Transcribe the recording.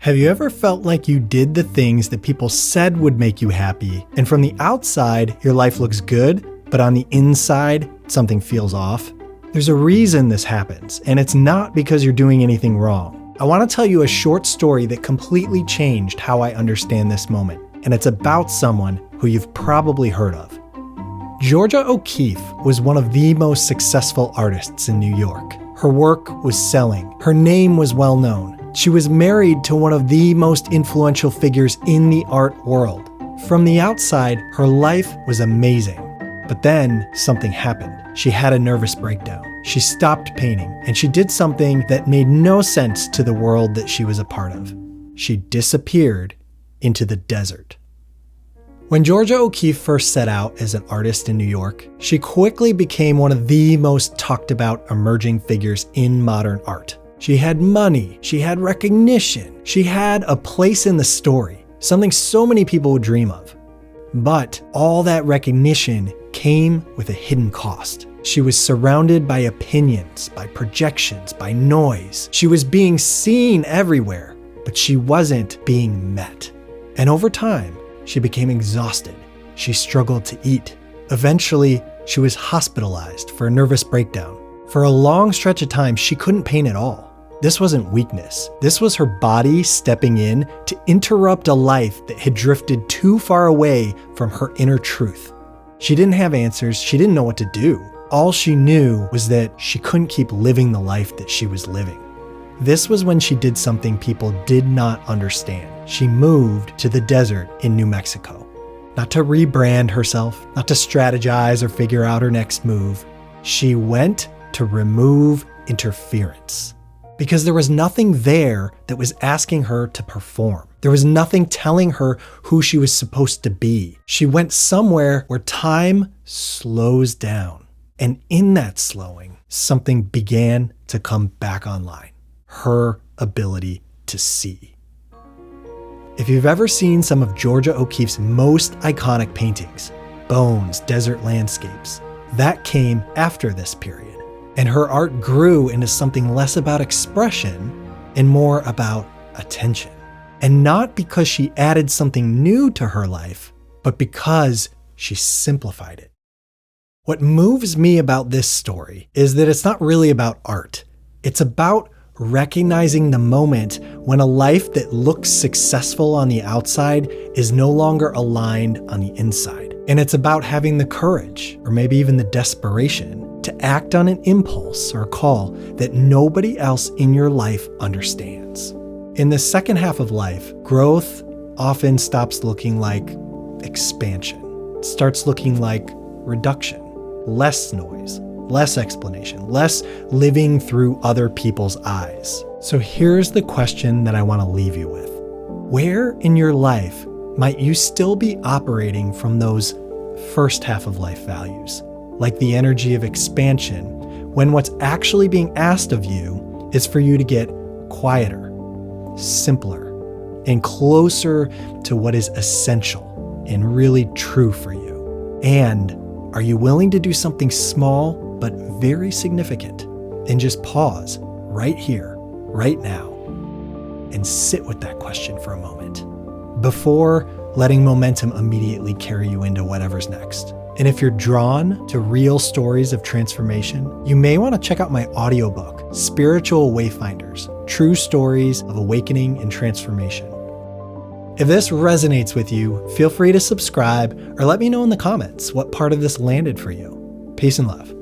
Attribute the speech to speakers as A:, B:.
A: Have you ever felt like you did the things that people said would make you happy, and from the outside, your life looks good, but on the inside, something feels off? There's a reason this happens, and it's not because you're doing anything wrong. I want to tell you a short story that completely changed how I understand this moment, and it's about someone who you've probably heard of. Georgia O'Keeffe was one of the most successful artists in New York. Her work was selling. Her name was well known. She was married to one of the most influential figures in the art world. From the outside, her life was amazing. But then something happened. She had a nervous breakdown. She stopped painting, and she did something that made no sense to the world that she was a part of. She disappeared into the desert. When Georgia O'Keeffe first set out as an artist in New York, she quickly became one of the most talked about emerging figures in modern art. She had money, she had recognition, she had a place in the story, something so many people would dream of. But all that recognition came with a hidden cost. She was surrounded by opinions, by projections, by noise. She was being seen everywhere, but she wasn't being met. And over time, she became exhausted. She struggled to eat. Eventually, she was hospitalized for a nervous breakdown. For a long stretch of time, she couldn't paint at all. This wasn't weakness. This was her body stepping in to interrupt a life that had drifted too far away from her inner truth. She didn't have answers. She didn't know what to do. All she knew was that she couldn't keep living the life that she was living. This was when she did something people did not understand. She moved to the desert in New Mexico. Not to rebrand herself, not to strategize or figure out her next move. She went to remove interference. Because there was nothing there that was asking her to perform. There was nothing telling her who she was supposed to be. She went somewhere where time slows down. And in that slowing, something began to come back online. Her ability to see. If you've ever seen some of Georgia O'Keeffe's most iconic paintings, Bones, Desert Landscapes, that came after this period. And her art grew into something less about expression and more about attention. And not because she added something new to her life, but because she simplified it. What moves me about this story is that it's not really about art. It's about recognizing the moment when a life that looks successful on the outside is no longer aligned on the inside. And it's about having the courage, or maybe even the desperation, to act on an impulse or a call that nobody else in your life understands. In the second half of life, growth often stops looking like expansion. It starts looking like reduction, less noise, less explanation, less living through other people's eyes. So here's the question that I want to leave you with. Where in your life might you still be operating from those first half of life values? Like the energy of expansion, when what's actually being asked of you is for you to get quieter, simpler, and closer to what is essential and really true for you. And are you willing to do something small but very significant and just pause right here, right now, and sit with that question for a moment before letting momentum immediately carry you into whatever's next? And if you're drawn to real stories of transformation, you may want to check out my audiobook, Spiritual Wayfinders, True Stories of Awakening and Transformation. If this resonates with you, feel free to subscribe or let me know in the comments what part of this landed for you. Peace and love.